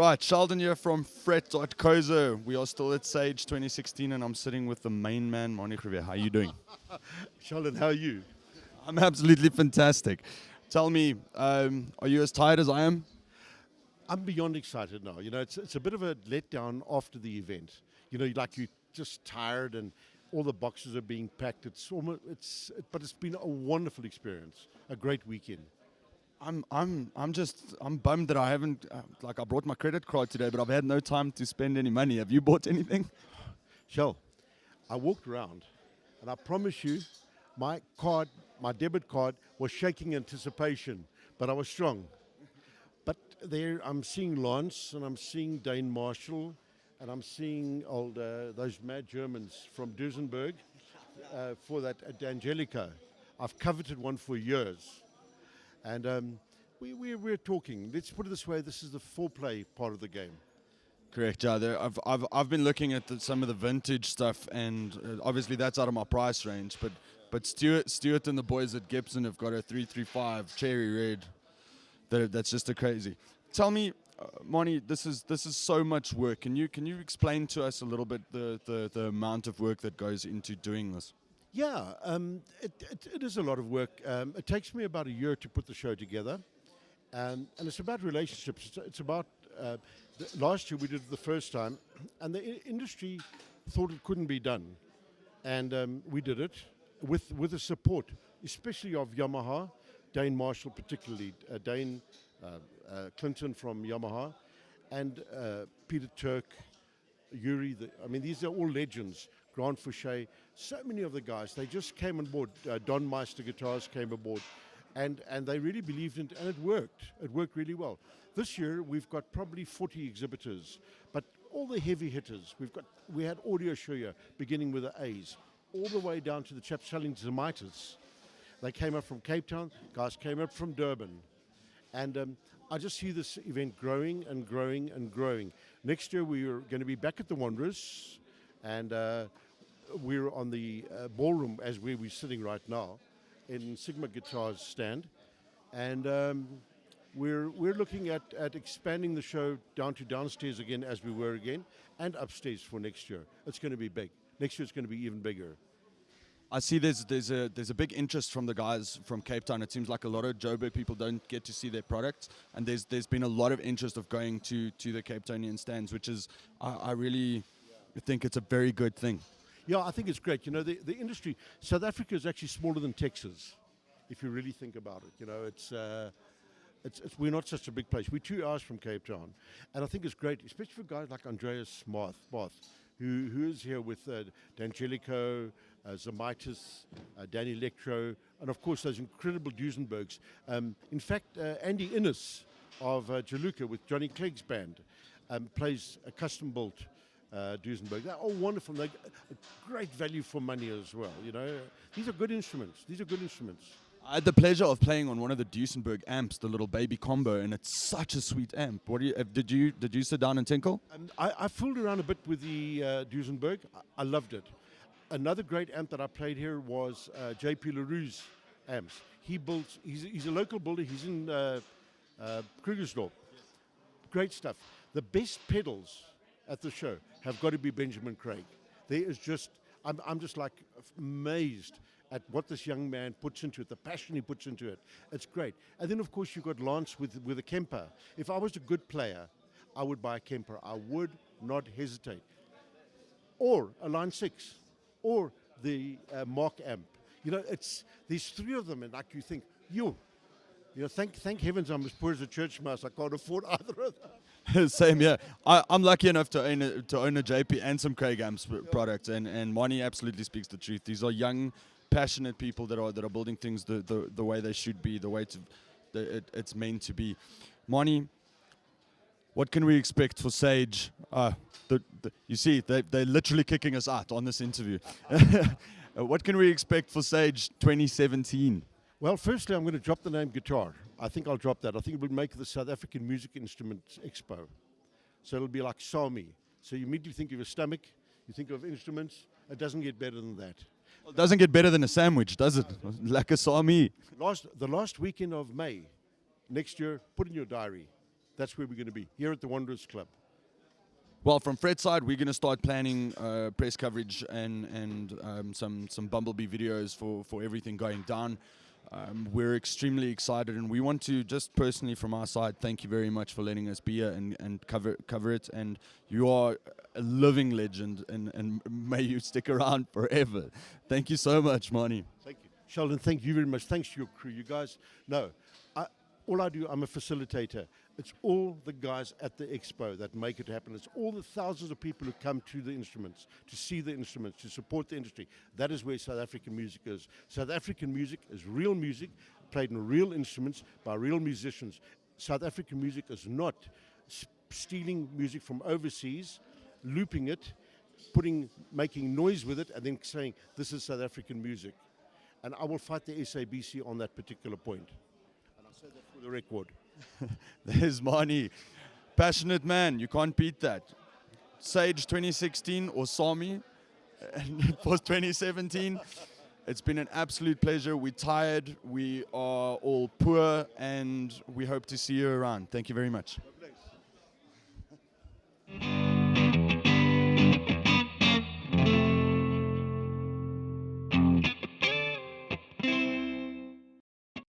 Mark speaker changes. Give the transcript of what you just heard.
Speaker 1: Right, Sheldon here from fret.co.za. We are still at Sage 2016 and I'm sitting with the main man, Manie Grove. How are you doing?
Speaker 2: Sheldon, how are you?
Speaker 1: I'm absolutely fantastic. Tell me, are you as tired as I am?
Speaker 2: I'm beyond excited now. You know, it's a bit of a letdown after the event. You know, you're just tired and all the boxes are being packed. But it's been a wonderful experience, a great weekend.
Speaker 1: I'm bummed that I haven't, I brought my credit card today, but I've had no time to spend any money. Have you bought anything?
Speaker 2: Shell, I walked around and I promise you, my debit card was shaking anticipation, but I was strong. But there I'm seeing Lance and I'm seeing Dane Marshall and I'm seeing those mad Germans from Duesenberg for that at Angelico. I've coveted one for years. And we're talking. Let's put it this way: this is the foreplay part of the game.
Speaker 1: Correct, yeah. I've been looking at some of the vintage stuff, and obviously that's out of my price range. But Stuart and the boys at Gibson have got a 335 cherry red. That's just a crazy. Tell me, Manie, this is so much work. Can you explain to us a little bit the amount of work that goes into doing this?
Speaker 2: Yeah, it is a lot of work. It takes me about a year to put the show together, and it's about relationships. It's about last year we did it the first time, and the industry thought it couldn't be done, and we did it with the support, especially of Yamaha, Dane Marshall particularly, Dane Clinton from Yamaha, and Peter Turk, Yuri. These are all legends. Grant Fouché, so many of the guys, they just came on board. Don Meister Guitars came aboard, and they really believed in it, and it worked. It worked really well. This year, we've got probably 40 exhibitors, but all the heavy hitters, we had Audio Show here, beginning with the A's, all the way down to the chaps selling Zemitis. They came up from Cape Town, guys came up from Durban, and I just see this event growing and growing and growing. Next year, we are going to be back at the Wanderers, and we're on the ballroom as where we're sitting right now in Sigma Guitars stand, and we're looking at expanding the show down to downstairs again as we were again, and upstairs for next year. It's going to be big. Next year it's going to be even bigger.
Speaker 1: I see there's a big interest from the guys from Cape Town. It seems like a lot of Joburg people don't get to see their products, and there's been a lot of interest of going to the Cape Townian stands, which is I really think it's a very good thing.
Speaker 2: Yeah, I think it's great. You know, the industry, South Africa is actually smaller than Texas, if you really think about it. You know, it's we're not such a big place. We're 2 hours from Cape Town, and I think it's great, especially for guys like Andreas Moth, who is here with D'Angelico, Zemitis, Dan Electro, and of course those incredible Duesenbergs. In fact, Andy Innes of Jaluka with Johnny Clegg's band plays a custom-built Duesenberg. They're all wonderful. They're great value for money as well. You know, these are good instruments.
Speaker 1: I had the pleasure of playing on one of the Duesenberg amps, the little baby combo, and it's such a sweet amp. Did you sit down and tinkle?
Speaker 2: I fooled around a bit with the Duesenberg. I loved it. Another great amp that I played here was J.P. LaRue's amps. He's a local builder. He's in Krugersdorp. Great stuff. The best pedals at the show have got to be Benjamin Craig. I'm just like amazed at what this young man puts into it, the passion he puts into it. It's great. And then, of course, you've got Lance with a Kemper. If I was a good player, I would buy a Kemper. I would not hesitate. Or a Line 6, or the Mark amp. You know, there's 3 of them, and like you think, thank heavens I'm as poor as a church mouse. I can't afford either of them.
Speaker 1: Same here. I'm lucky enough to own a JP and some Craig amps products, and Manie absolutely speaks the truth. These are young, passionate people that are building things the way they should be, the way it's meant to be. Manie, what can we expect for Sage? You see, they're literally kicking us out on this interview. What can we expect for Sage 2017?
Speaker 2: Well, firstly, I'm going to drop the name guitar. I think I'll drop that. I think it would make the South African Music Instruments Expo. So it'll be like SAMI. So you immediately think of your stomach, you think of instruments. It doesn't get better than that.
Speaker 1: Well, it doesn't get better than a sandwich, does it? Like a SAMI.
Speaker 2: The last weekend of May next year, put in your diary. that's where we're going to be, here at the Wanderers Club.
Speaker 1: Well, from Fred's side, we're going to start planning press coverage and some Bumblebee videos for everything going down. We're extremely excited, and we want to just personally from our side thank you very much for letting us be here and cover it. And you are a living legend, and may you stick around forever. Thank you so much, Manie.
Speaker 2: Thank you. Sheldon, thank you very much. Thanks to your crew. You guys, no, all I do, I'm a facilitator. It's all the guys at the Expo that make it happen. It's all the thousands of people who come to the instruments, to see the instruments, to support the industry. That is where South African music is. South African music is real music, played on real instruments by real musicians. South African music is not stealing music from overseas, looping it, making noise with it, and then saying, this is South African music. And I will fight the SABC on that particular point. And I'll say that for the record.
Speaker 1: There's Manie. Passionate man, you can't beat that. Sage 2016 or Sami for 2017. It's been an absolute pleasure. We're tired, we are all poor, and we hope to see you around. Thank you very much.